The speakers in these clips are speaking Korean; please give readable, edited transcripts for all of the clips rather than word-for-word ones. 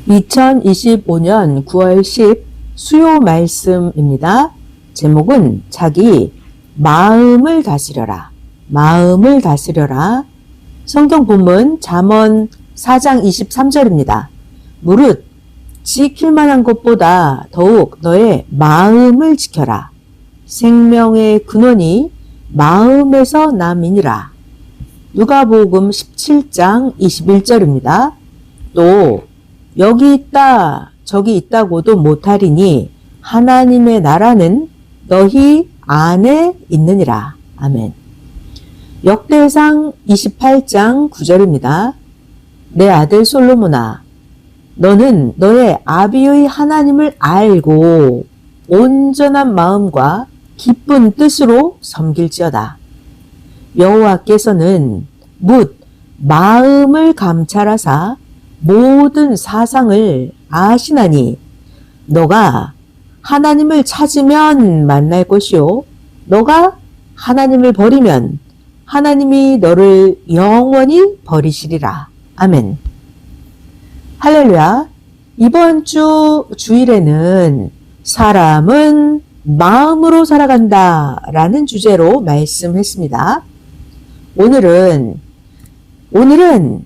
2025년 9월 10 수요 말씀입니다. 제목은 자기 마음을 다스려라. 마음을 다스려라. 성경 본문 잠언 4장 23절입니다. 무릇 지킬 만한 것보다 더욱 너의 마음을 지켜라. 생명의 근원이 마음에서 남이니라. 누가복음 17장 21절입니다. 또 여기 있다 저기 있다고도 못하리니 하나님의 나라는 너희 안에 있느니라. 아멘. 역대상 28장 9절입니다. 내 아들 솔로몬아, 너는 너의 아비의 하나님을 알고 온전한 마음과 기쁜 뜻으로 섬길지어다. 여호와께서는 뭇 마음을 감찰하사 모든 사상을 아시나니 너가 하나님을 찾으면 만날 것이요 너가 하나님을 버리면 하나님이 너를 영원히 버리시리라. 아멘. 할렐루야. 이번 주 주일에는 사람은 마음으로 살아간다 라는 주제로 말씀했습니다. 오늘은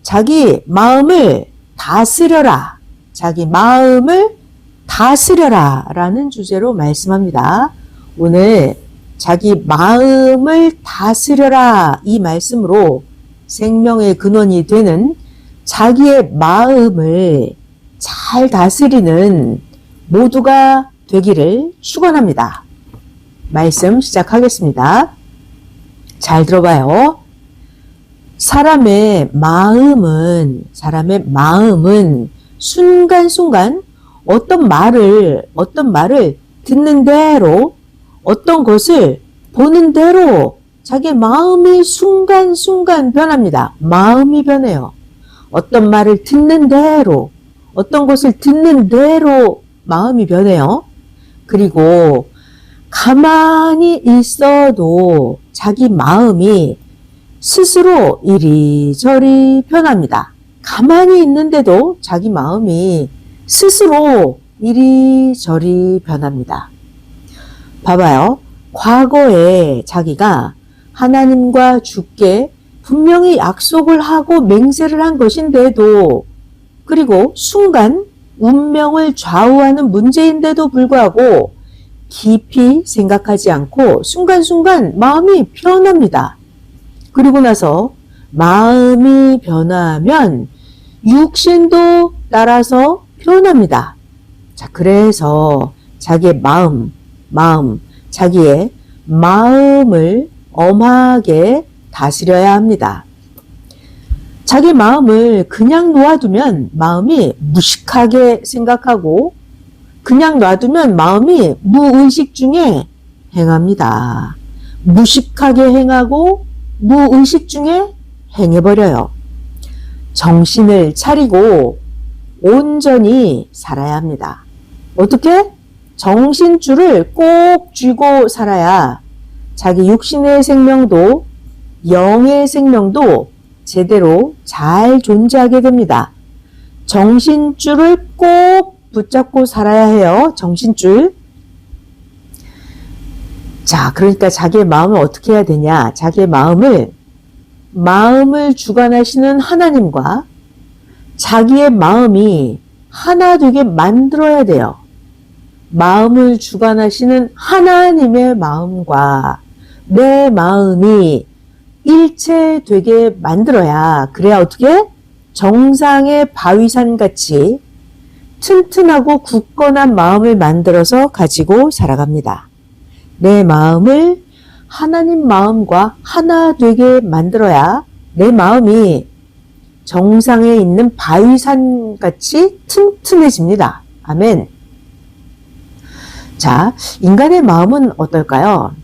자기 마음을 다스려라. 자기 마음을 다스려라 라는 주제로 말씀합니다. 오늘 자기 마음을 다스려라 이 말씀으로 생명의 근원이 되는 자기의 마음을 잘 다스리는 모두가 되기를 축원합니다. 말씀 시작하겠습니다. 잘 들어봐요. 사람의 마음은 순간순간 어떤 말을 듣는 대로 어떤 것을 보는 대로 자기 마음이 순간순간 변합니다. 마음이 변해요. 어떤 말을 듣는 대로 어떤 것을 듣는 대로 마음이 변해요. 그리고 가만히 있어도 자기 마음이 스스로 이리저리 변합니다. 가만히 있는데도 자기 마음이 스스로 이리저리 변합니다. 봐봐요. 과거에 자기가 하나님과 주께 분명히 약속을 하고 맹세를 한 것인데도 그리고 순간 운명을 좌우하는 문제인데도 불구하고 깊이 생각하지 않고 순간순간 마음이 변합니다. 그리고 나서 마음이 변하면 육신도 따라서 변합니다. 자, 그래서 자기의 자기의 마음을 엄하게 다스려야 합니다. 자기 마음을 그냥 놓아두면 마음이 무식하게 생각하고 그냥 놔두면 마음이 무의식 중에 행합니다. 무식하게 행하고 무의식 중에 행해버려요. 정신을 차리고 온전히 살아야 합니다. 어떻게? 정신줄을 꼭 쥐고 살아야 자기 육신의 생명도 영의 생명도 제대로 잘 존재하게 됩니다. 정신줄을 꼭 붙잡고 살아야 해요. 정신줄. 자, 그러니까 자기의 마음을 어떻게 해야 되냐? 자기의 마음을 주관하시는 하나님과 자기의 마음이 하나 되게 만들어야 돼요. 마음을 주관하시는 하나님의 마음과 내 마음이 일체되게 만들어야 그래야 어떻게? 정상의 바위산같이 튼튼하고 굳건한 마음을 만들어서 가지고 살아갑니다. 내 마음을 하나님 마음과 하나 되게 만들어야 내 마음이 정상에 있는 바위산같이 튼튼해집니다. 아멘. 자, 인간의 마음은 어떨까요?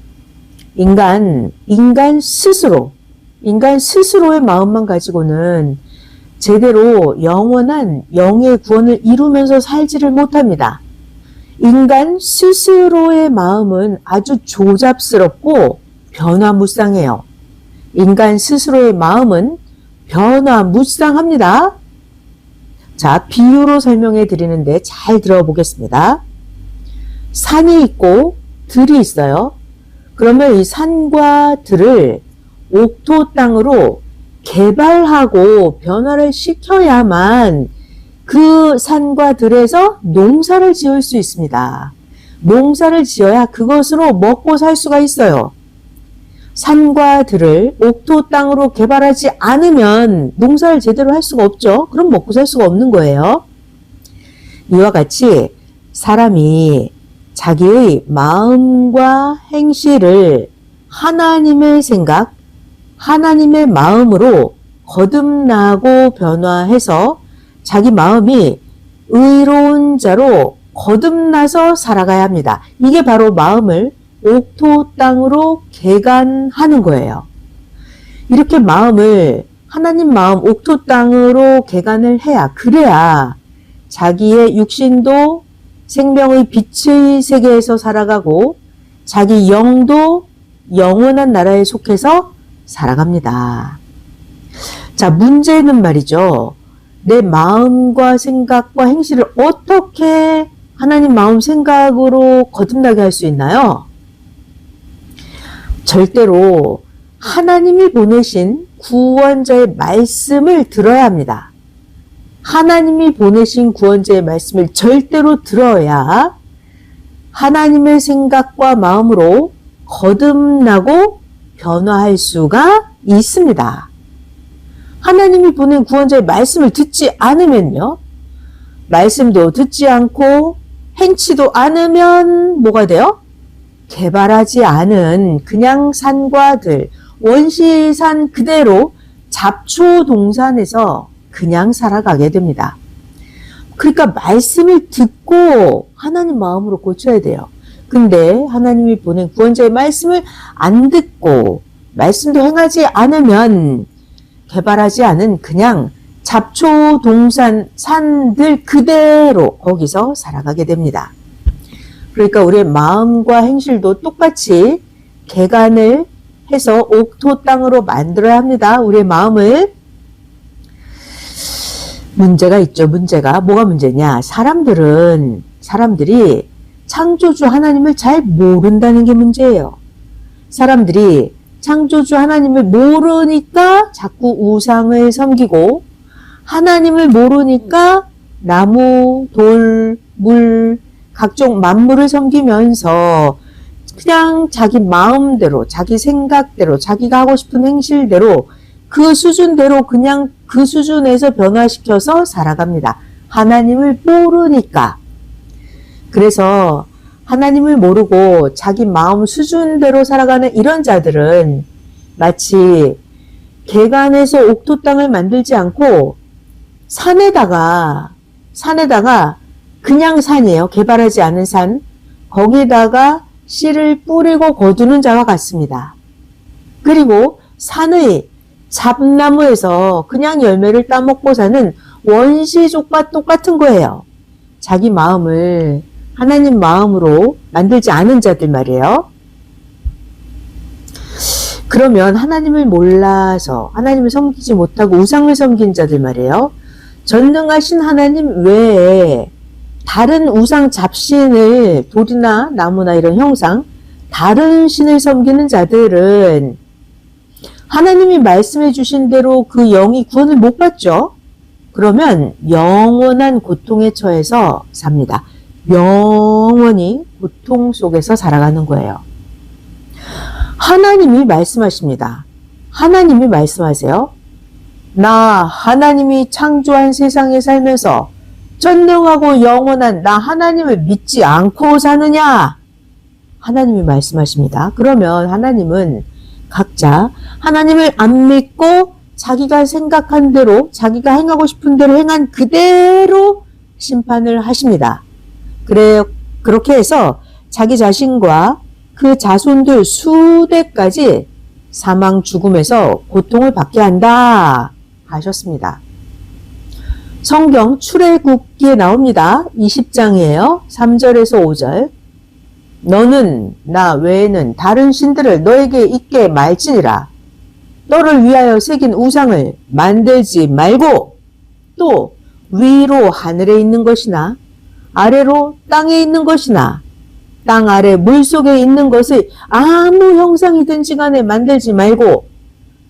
인간 스스로의 마음만 가지고는 제대로 영원한 영의 구원을 이루면서 살지를 못합니다. 인간 스스로의 마음은 아주 조잡스럽고 변화무쌍해요. 인간 스스로의 마음은 변화무쌍합니다. 자, 비유로 설명해 드리는데 잘 들어보겠습니다. 산이 있고 들이 있어요. 그러면 이 산과 들을 옥토 땅으로 개발하고 변화를 시켜야만 그 산과 들에서 농사를 지을 수 있습니다. 농사를 지어야 그것으로 먹고 살 수가 있어요. 산과 들을 옥토 땅으로 개발하지 않으면 농사를 제대로 할 수가 없죠. 그럼 먹고 살 수가 없는 거예요. 이와 같이 사람이 자기의 마음과 행실을 하나님의 생각, 하나님의 마음으로 거듭나고 변화해서 자기 마음이 의로운 자로 거듭나서 살아가야 합니다. 이게 바로 마음을 옥토 땅으로 개간하는 거예요. 이렇게 마음을 하나님 마음 옥토 땅으로 개간을 해야, 그래야 자기의 육신도 생명의 빛의 세계에서 살아가고 자기 영도 영원한 나라에 속해서 살아갑니다. 자, 문제는 말이죠. 내 마음과 생각과 행실을 어떻게 하나님 마음 생각으로 거듭나게 할 수 있나요? 절대로 하나님이 보내신 구원자의 말씀을 들어야 합니다. 하나님이 보내신 구원자의 말씀을 절대로 들어야 하나님의 생각과 마음으로 거듭나고 변화할 수가 있습니다. 하나님이 보낸 구원자의 말씀을 듣지 않으면요. 말씀도 듣지 않고 행치도 않으면 뭐가 돼요? 개발하지 않은 그냥 산과 들, 원시산 그대로 잡초동산에서 그냥 살아가게 됩니다. 그러니까 말씀을 듣고 하나님 마음으로 고쳐야 돼요. 근데 하나님이 보낸 구원자의 말씀을 안 듣고 말씀도 행하지 않으면 개발하지 않은 그냥 잡초동산 산들 그대로 거기서 살아가게 됩니다. 그러니까 우리의 마음과 행실도 똑같이 개간을 해서 옥토 땅으로 만들어야 합니다. 우리의 마음을. 문제가 있죠. 문제가. 뭐가 문제냐. 사람들이 창조주 하나님을 잘 모른다는 게 문제예요. 사람들이 창조주 하나님을 모르니까 자꾸 우상을 섬기고, 하나님을 모르니까 나무, 돌, 물, 각종 만물을 섬기면서 그냥 자기 마음대로, 자기 생각대로, 자기가 하고 싶은 행실대로 그 수준대로 그냥 그 수준에서 변화시켜서 살아갑니다. 하나님을 모르니까. 그래서 하나님을 모르고 자기 마음 수준대로 살아가는 이런 자들은 마치 개간에서 옥토 땅을 만들지 않고 산에다가 그냥 산이에요. 개발하지 않은 산. 거기다가 씨를 뿌리고 거두는 자와 같습니다. 그리고 산의 잡나무에서 그냥 열매를 따먹고 사는 원시족과 똑같은 거예요. 자기 마음을 하나님 마음으로 만들지 않은 자들 말이에요. 그러면 하나님을 몰라서 하나님을 섬기지 못하고 우상을 섬긴 자들 말이에요. 전능하신 하나님 외에 다른 우상 잡신을, 돌이나 나무나 이런 형상, 다른 신을 섬기는 자들은 하나님이 말씀해 주신 대로 그 영이 구원을 못 받죠. 그러면 영원한 고통에 처해서 삽니다. 영원히 고통 속에서 살아가는 거예요. 하나님이 말씀하십니다. 하나님이 말씀하세요. 나 하나님이 창조한 세상에 살면서 전능하고 영원한 나 하나님을 믿지 않고 사느냐? 하나님이 말씀하십니다. 그러면 하나님은 각자 하나님을 안 믿고 자기가 생각한 대로, 자기가 행하고 싶은 대로 행한 그대로 심판을 하십니다. 그렇게 해서 자기 자신과 그 자손들 수대까지 사망 죽음에서 고통을 받게 한다 하셨습니다. 성경 출애굽기에 나옵니다. 20장이에요. 3절에서 5절. 너는 나 외에는 다른 신들을 너에게 있게 말지니라. 너를 위하여 새긴 우상을 만들지 말고 또 위로 하늘에 있는 것이나 아래로 땅에 있는 것이나 땅 아래 물속에 있는 것의 아무 형상이든지 간에 만들지 말고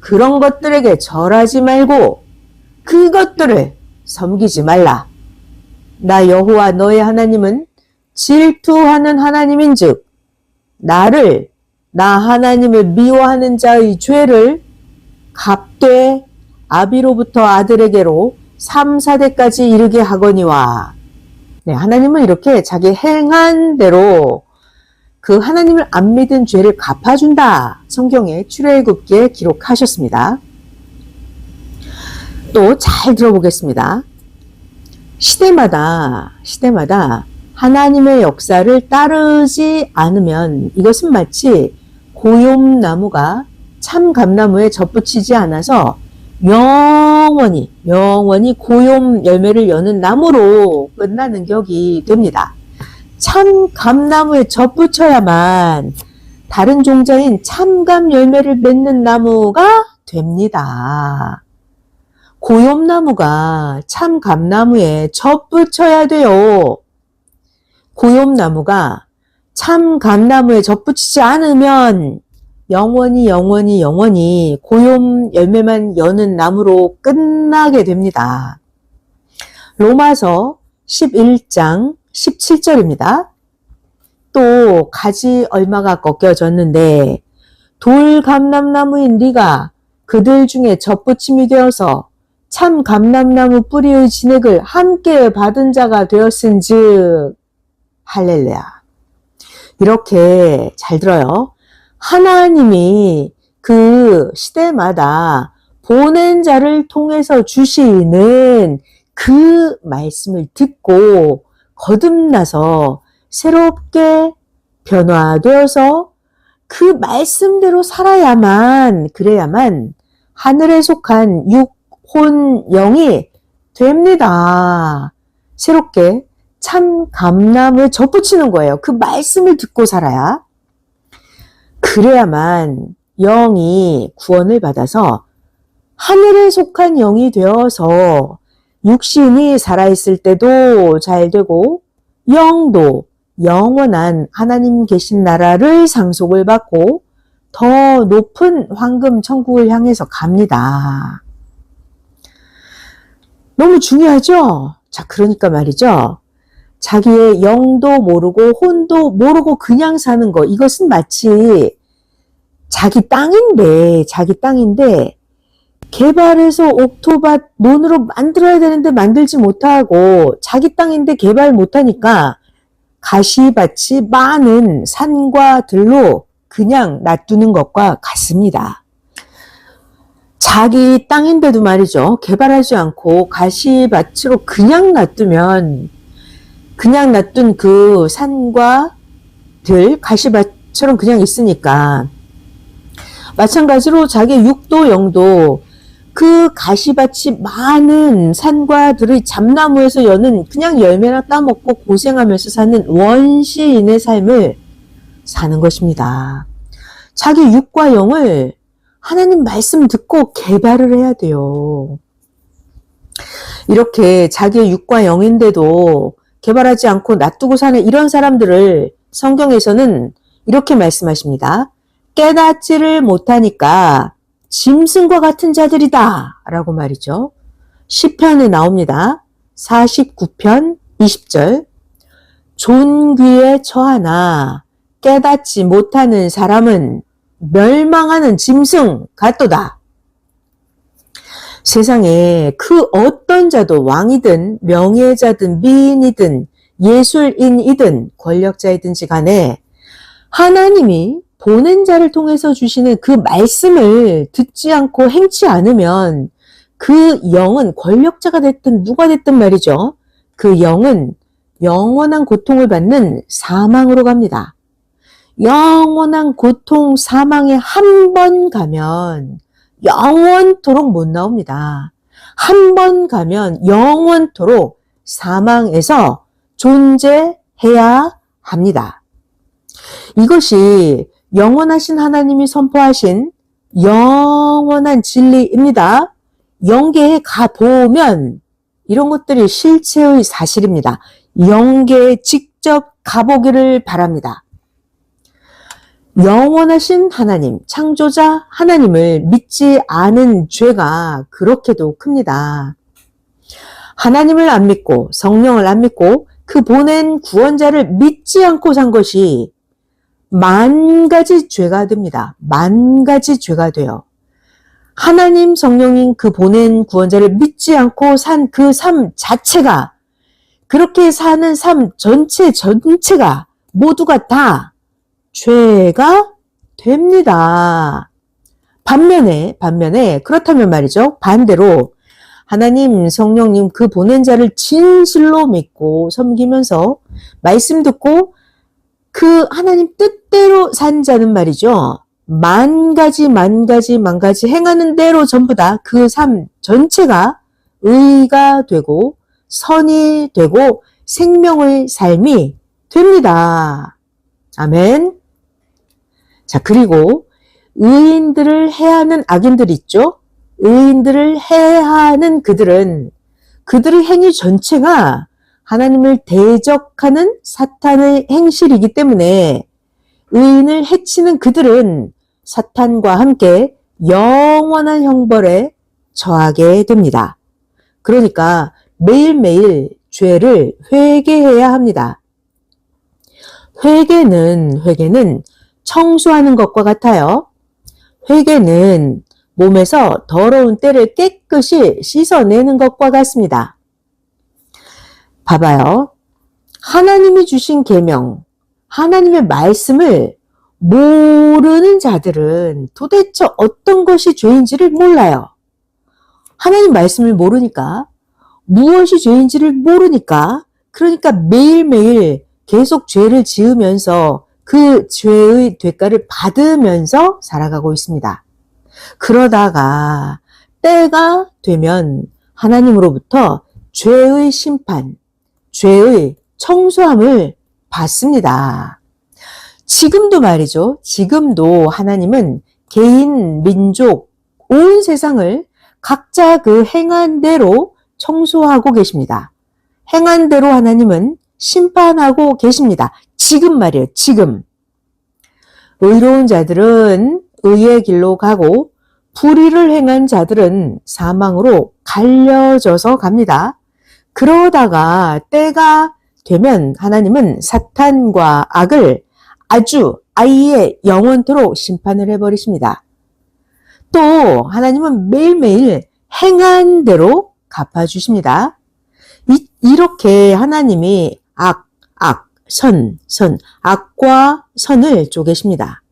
그런 것들에게 절하지 말고 그것들을 섬기지 말라. 나 여호와 너의 하나님은 질투하는 하나님인즉 나를 나 하나님을 미워하는 자의 죄를 값되 아비로부터 아들에게로 3, 4대까지 이르게 하거니와. 네, 하나님은 이렇게 자기 행한 대로 그 하나님을 안 믿은 죄를 갚아준다. 성경에 출애굽기에 기록하셨습니다. 또 잘 들어보겠습니다. 시대마다 하나님의 역사를 따르지 않으면 이것은 마치 고욤나무가 참감나무에 접붙이지 않아서 영원히 고욤 열매를 여는 나무로 끝나는 격이 됩니다. 참감나무에 접붙여야만 다른 종자인 참감 열매를 맺는 나무가 됩니다. 고욤나무가 참감나무에 접붙여야 돼요. 고욤나무가 참감나무에 접붙이지 않으면 영원히 고욤 열매만 여는 나무로 끝나게 됩니다. 로마서 11장 17절입니다. 또 가지 얼마가 꺾여졌는데 돌감람나무인 네가 그들 중에 접붙임이 되어서 참 감람나무 뿌리의 진액을 함께 받은 자가 되었은즉. 할렐루야. 이렇게 잘 들어요. 하나님이 그 시대마다 보낸 자를 통해서 주시는 그 말씀을 듣고 거듭나서 새롭게 변화되어서 그 말씀대로 그래야만 하늘에 속한 육혼 영이 됩니다. 새롭게 참 감람을 접붙이는 거예요. 그 말씀을 듣고 살아야. 그래야만 영이 구원을 받아서 하늘에 속한 영이 되어서 육신이 살아있을 때도 잘 되고 영도 영원한 하나님 계신 나라를 상속을 받고 더 높은 황금 천국을 향해서 갑니다. 너무 중요하죠? 자, 그러니까 말이죠. 자기의 영도 모르고 혼도 모르고 그냥 사는 거, 이것은 마치 자기 땅인데 개발해서 옥토밭 논으로 만들어야 되는데 만들지 못하고 자기 땅인데 개발 못하니까 가시밭이 많은 산과 들로 그냥 놔두는 것과 같습니다. 자기 땅인데도 말이죠. 개발하지 않고 가시밭으로 그냥 놔둔 그 산과 들, 가시밭처럼 그냥 있으니까 마찬가지로 자기 육도 영도 그 가시밭이 많은 산과 들의 잠나무에서 여는 그냥 열매나 따먹고 고생하면서 사는 원시인의 삶을 사는 것입니다. 자기 육과 영을 하나님 말씀 듣고 개발을 해야 돼요. 이렇게 자기의 육과 영인데도 개발하지 않고 놔두고 사는 이런 사람들을 성경에서는 이렇게 말씀하십니다. 깨닫지를 못하니까 짐승과 같은 자들이다 라고 말이죠. 시편에 나옵니다. 49편 20절. 존귀에 처하나 깨닫지 못하는 사람은 멸망하는 짐승 같도다. 세상에 그 어떤 자도 왕이든 명예자든 미인이든 예술인이든 권력자이든지 간에 하나님이 보낸 자를 통해서 주시는 그 말씀을 듣지 않고 행치 않으면 그 영은 권력자가 됐든 누가 됐든 말이죠. 그 영은 영원한 고통을 받는 사망으로 갑니다. 영원한 고통 사망에 한 번 가면 영원토록 못 나옵니다. 한 번 가면 영원토록 사망에서 존재해야 합니다. 이것이 영원하신 하나님이 선포하신 영원한 진리입니다. 영계에 가보면 이런 것들이 실체의 사실입니다. 영계에 직접 가보기를 바랍니다. 영원하신 하나님, 창조자 하나님을 믿지 않은 죄가 그렇게도 큽니다. 하나님을 안 믿고 성령을 안 믿고 그 보낸 구원자를 믿지 않고 산 것이 만 가지 죄가 됩니다. 만 가지 죄가 돼요. 하나님 성령인 그 보낸 구원자를 믿지 않고 산 그 삶 자체가, 그렇게 사는 삶 전체가 모두가 다 죄가 됩니다. 반면에 그렇다면 말이죠. 반대로 하나님 성령님 그 보낸 자를 진실로 믿고 섬기면서 말씀 듣고 그 하나님 뜻대로 산 자는 말이죠. 만 가지 행하는 대로 전부 다 그 삶 전체가 의가 되고 선이 되고 생명의 삶이 됩니다. 아멘. 자, 그리고 의인들을 해하는 악인들이 있죠. 의인들을 해하는 그들의 행위 전체가 하나님을 대적하는 사탄의 행실이기 때문에 의인을 해치는 그들은 사탄과 함께 영원한 형벌에 처하게 됩니다. 그러니까 매일매일 죄를 회개해야 합니다. 회개는 청소하는 것과 같아요. 회개는 몸에서 더러운 때를 깨끗이 씻어내는 것과 같습니다. 봐봐요. 하나님이 주신 계명, 하나님의 말씀을 모르는 자들은 도대체 어떤 것이 죄인지를 몰라요. 하나님 말씀을 모르니까, 무엇이 죄인지를 모르니까, 그러니까 매일매일 계속 죄를 지으면서 그 죄의 대가를 받으면서 살아가고 있습니다. 그러다가 때가 되면 하나님으로부터 죄의 심판, 죄의 청소함을 받습니다. 지금도 말이죠. 지금도 하나님은 개인, 민족, 온 세상을 각자 그 행한 대로 청소하고 계십니다. 행한 대로 하나님은 심판하고 계십니다. 지금 말이에요. 지금. 의로운 자들은 의의 길로 가고 불의를 행한 자들은 사망으로 갈려져서 갑니다. 그러다가 때가 되면 하나님은 사탄과 악을 아예 영원토록 심판을 해버리십니다. 또 하나님은 매일매일 행한 대로 갚아주십니다. 이렇게 하나님이 악과 선을 쪼개십니다.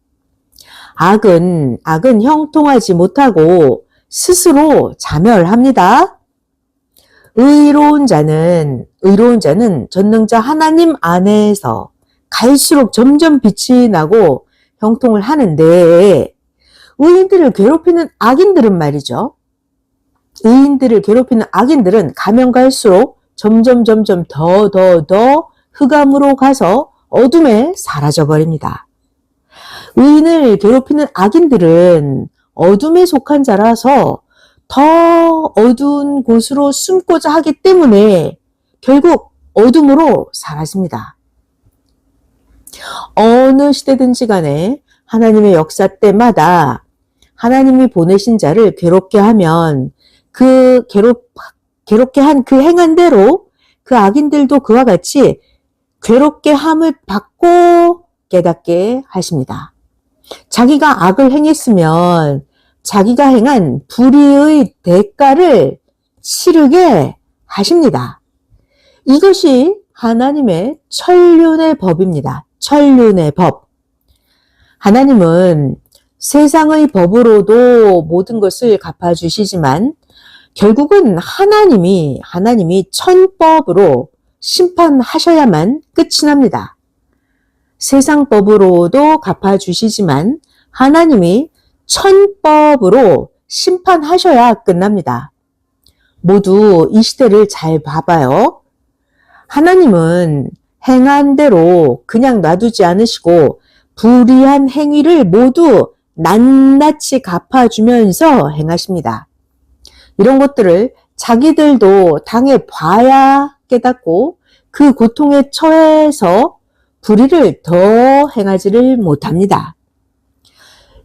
악은 형통하지 못하고 스스로 자멸합니다. 의로운 자는 전능자 하나님 안에서 갈수록 점점 빛이 나고 형통을 하는데, 의인들을 괴롭히는 악인들은 말이죠. 의인들을 괴롭히는 악인들은 가면 갈수록 점점 더 흑암으로 가서 어둠에 사라져 버립니다. 의인을 괴롭히는 악인들은 어둠에 속한 자라서 더 어두운 곳으로 숨고자 하기 때문에 결국 어둠으로 사라집니다. 어느 시대든지 간에 하나님의 역사 때마다 하나님이 보내신 자를 괴롭게 하면 그 괴롭게 한 그 행한 대로 그 악인들도 그와 같이 괴롭게 함을 받고 깨닫게 하십니다. 자기가 악을 행했으면 자기가 행한 불의의 대가를 치르게 하십니다. 이것이 하나님의 천륜의 법입니다. 천륜의 법. 하나님은 세상의 법으로도 모든 것을 갚아주시지만 결국은 하나님이 천법으로 심판하셔야만 끝이 납니다. 세상 법으로도 갚아주시지만 하나님이 천법으로 심판하셔야 끝납니다. 모두 이 시대를 잘 봐봐요. 하나님은 행한 대로 그냥 놔두지 않으시고 불의한 행위를 모두 낱낱이 갚아주면서 행하십니다. 이런 것들을 자기들도 당해봐야 깨닫고 그 고통에 처해서 불의를 더 행하지를 못합니다.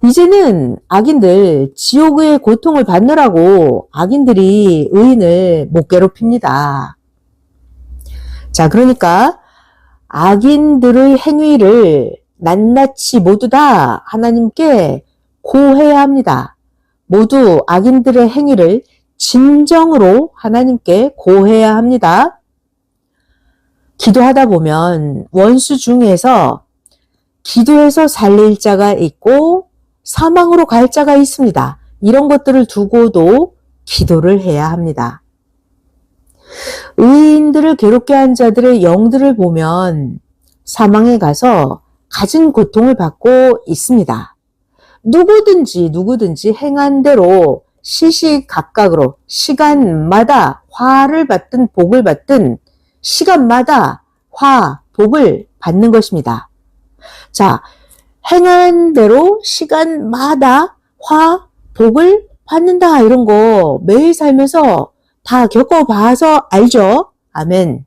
이제는 악인들, 지옥의 고통을 받느라고 악인들이 의인을 못 괴롭힙니다. 자, 그러니까 악인들의 행위를 낱낱이 모두 다 하나님께 고해야 합니다. 모두 악인들의 행위를 진정으로 하나님께 고해야 합니다. 기도하다 보면 원수 중에서 기도해서 살릴 자가 있고 사망으로 갈 자가 있습니다. 이런 것들을 두고도 기도를 해야 합니다. 의인들을 괴롭게 한 자들의 영들을 보면 사망에 가서 가진 고통을 받고 있습니다. 누구든지 행한 대로 시시각각으로 시간마다 화를 받든 복을 받든 시간마다 화, 복을 받는 것입니다. 자, 행한 대로 시간마다 화, 복을 받는다 이런 거 매일 살면서 다 겪어봐서 알죠? 아멘.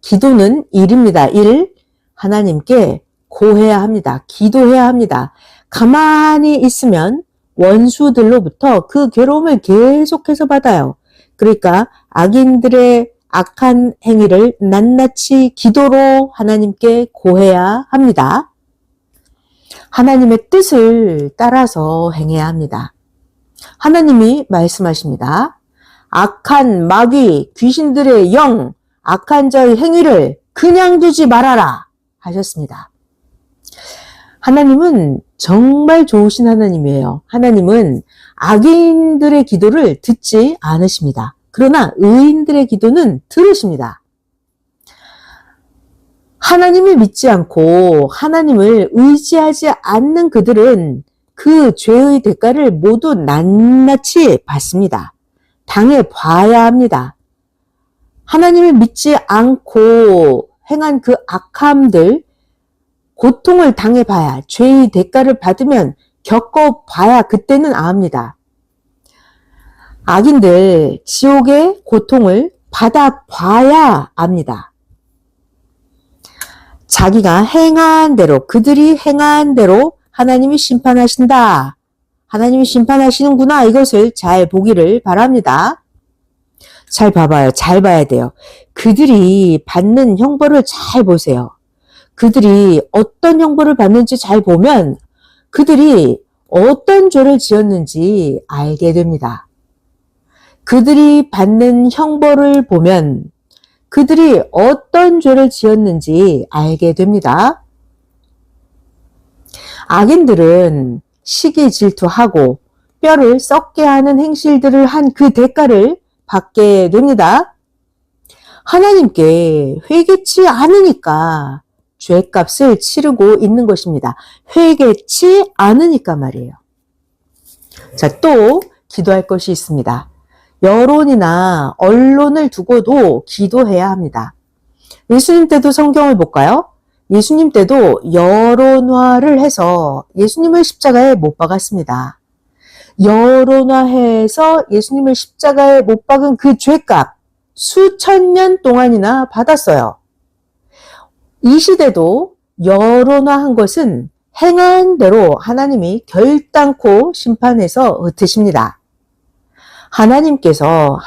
기도는 일입니다. 일. 하나님께 고해야 합니다. 기도해야 합니다. 가만히 있으면 원수들로부터 그 괴로움을 계속해서 받아요. 그러니까 악인들의 악한 행위를 낱낱이 기도로 하나님께 고해야 합니다. 하나님의 뜻을 따라서 행해야 합니다. 하나님이 말씀하십니다. 악한 마귀, 귀신들의 영, 악한 자의 행위를 그냥 두지 말아라 하셨습니다. 하나님은 정말 좋으신 하나님이에요. 하나님은 악인들의 기도를 듣지 않으십니다. 그러나 의인들의 기도는 들으십니다. 하나님을 믿지 않고 하나님을 의지하지 않는 그들은 그 죄의 대가를 모두 낱낱이 받습니다. 당해봐야 합니다. 하나님을 믿지 않고 행한 그 악함들, 고통을 당해봐야, 죄의 대가를 받으면 겪어봐야 그때는 압니다. 악인들, 지옥의 고통을 받아봐야 압니다. 자기가 행한 대로, 그들이 행한 대로 하나님이 심판하신다. 하나님이 심판하시는구나. 이것을 잘 보기를 바랍니다. 잘 봐봐요. 잘 봐야 돼요. 그들이 받는 형벌을 잘 보세요. 그들이 어떤 형벌을 받는지 잘 보면 그들이 어떤 죄를 지었는지 알게 됩니다. 그들이 받는 형벌을 보면 그들이 어떤 죄를 지었는지 알게 됩니다. 악인들은 시기 질투하고 뼈를 썩게 하는 행실들을 한 그 대가를 받게 됩니다. 하나님께 회개치 않으니까 죄값을 치르고 있는 것입니다. 회개치 않으니까 말이에요. 자, 또 기도할 것이 있습니다. 여론이나 언론을 두고도 기도해야 합니다. 예수님 때도 성경을 볼까요? 예수님 때도 여론화를 해서 예수님을 십자가에 못 박았습니다. 여론화해서 예수님을 십자가에 못 박은 그 죄값 수천 년 동안이나 받았어요. 이 시대도 여론화한 것은 행한 대로 하나님이 결단코 심판해서 흩으십니다. 하나님께서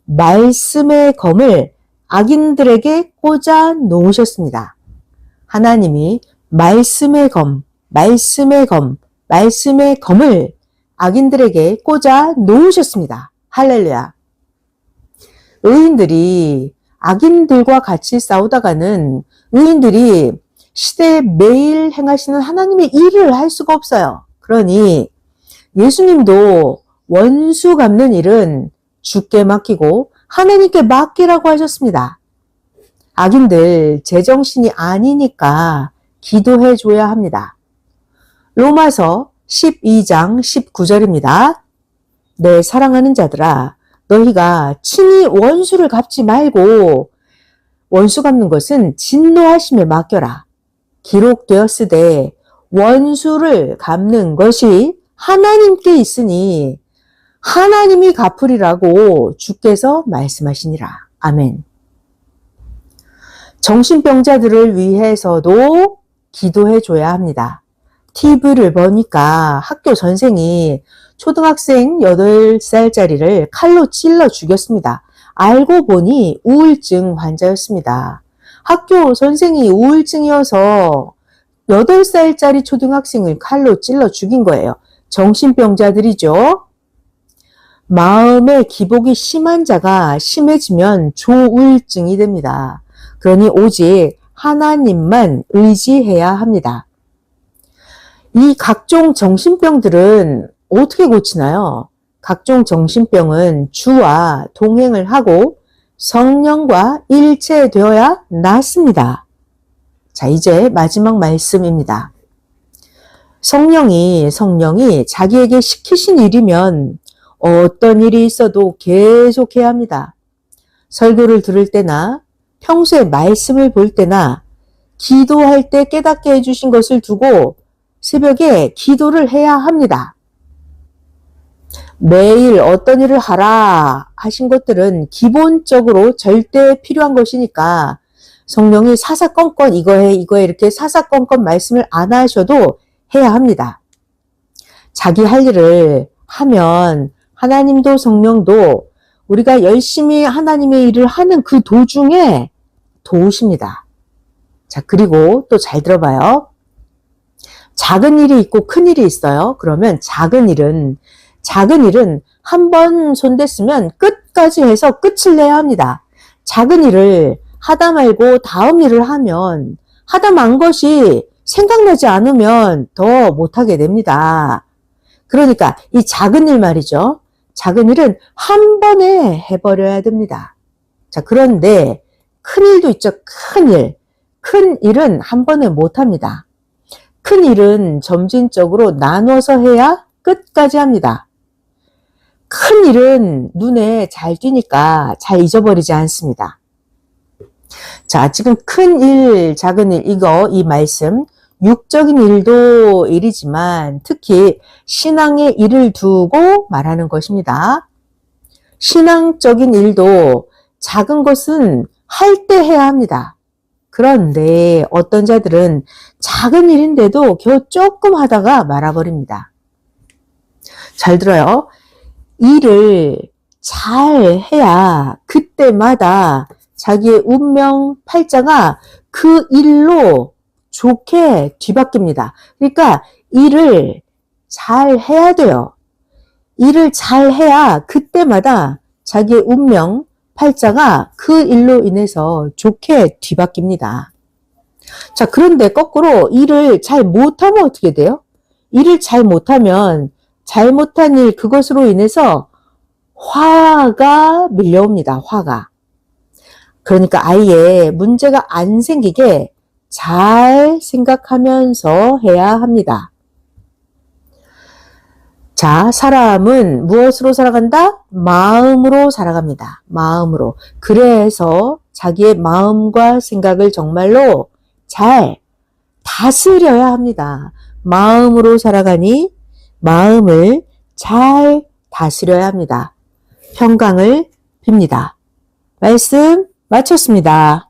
말씀의 검을 악인들에게 꽂아 놓으셨습니다. 하나님이 말씀의 검을 악인들에게 꽂아 놓으셨습니다. 할렐루야. 의인들이 악인들과 같이 싸우다가는 의인들이 시대에 매일 행하시는 하나님의 일을 할 수가 없어요. 그러니 예수님도 원수 갚는 일은 주께 맡기고 하나님께 맡기라고 하셨습니다. 악인들 제정신이 아니니까 기도해 줘야 합니다. 로마서 12장 19절입니다. 내 사랑하는 자들아, 너희가 친히 원수를 갚지 말고 원수 갚는 것은 진노하심에 맡겨라. 기록되었으되 원수를 갚는 것이 하나님께 있으니 하나님이 갚으리라고 주께서 말씀하시니라. 아멘. 정신병자들을 위해서도 기도해 줘야 합니다. TV를 보니까 학교 선생이 초등학생 8살짜리를 칼로 찔러 죽였습니다. 알고 보니 우울증 환자였습니다. 학교 선생이 우울증이어서 8살짜리 초등학생을 칼로 찔러 죽인 거예요. 정신병자들이죠. 마음의 기복이 심한 자가 심해지면 조우울증이 됩니다. 그러니 오직 하나님만 의지해야 합니다. 이 각종 정신병들은 어떻게 고치나요? 각종 정신병은 주와 동행을 하고 성령과 일체되어야 낫습니다. 자, 이제 마지막 말씀입니다. 성령이 자기에게 시키신 일이면 어떤 일이 있어도 계속해야 합니다. 설교를 들을 때나 평소에 말씀을 볼 때나 기도할 때 깨닫게 해주신 것을 두고 새벽에 기도를 해야 합니다. 매일 어떤 일을 하라 하신 것들은 기본적으로 절대 필요한 것이니까 성령이 사사건건 이거 해 이렇게 사사건건 말씀을 안 하셔도 해야 합니다. 자기 할 일을 하면 하나님도 성령도 우리가 열심히 하나님의 일을 하는 그 도중에 도우십니다. 자, 그리고 또 잘 들어봐요. 작은 일이 있고 큰 일이 있어요. 그러면 작은 일은 한 번 손댔으면 끝까지 해서 끝을 내야 합니다. 작은 일을 하다 말고 다음 일을 하면 하다 만 것이 생각나지 않으면 더 못하게 됩니다. 그러니까 이 작은 일 말이죠. 작은 일은 한 번에 해버려야 됩니다. 자, 그런데 큰 일도 있죠. 큰 일. 큰 일은 한 번에 못합니다. 큰 일은 점진적으로 나눠서 해야 끝까지 합니다. 큰 일은 눈에 잘 띄니까 잘 잊어버리지 않습니다. 자, 지금 큰 일, 작은 일, 이 말씀, 육적인 일도 일이지만 특히 신앙의 일을 두고 말하는 것입니다. 신앙적인 일도 작은 것은 할 때 해야 합니다. 그런데 어떤 자들은 작은 일인데도 겨우 조금 하다가 말아버립니다. 잘 들어요. 일을 잘 해야 그때마다 자기의 운명 팔자가 그 일로 좋게 뒤바뀝니다. 그러니까 일을 잘 해야 돼요. 일을 잘 해야 그때마다 자기의 운명 팔자가 그 일로 인해서 좋게 뒤바뀝니다. 자, 그런데 거꾸로 일을 잘 못하면 어떻게 돼요? 일을 잘 못하면 잘못한 일 그것으로 인해서 화가 밀려옵니다. 화가. 그러니까 아예 문제가 안 생기게 잘 생각하면서 해야 합니다. 자, 사람은 무엇으로 살아간다? 마음으로 살아갑니다. 마음으로. 그래서 자기의 마음과 생각을 정말로 잘 다스려야 합니다. 마음으로 살아가니 마음을 잘 다스려야 합니다. 평강을 빕니다. 말씀 마쳤습니다.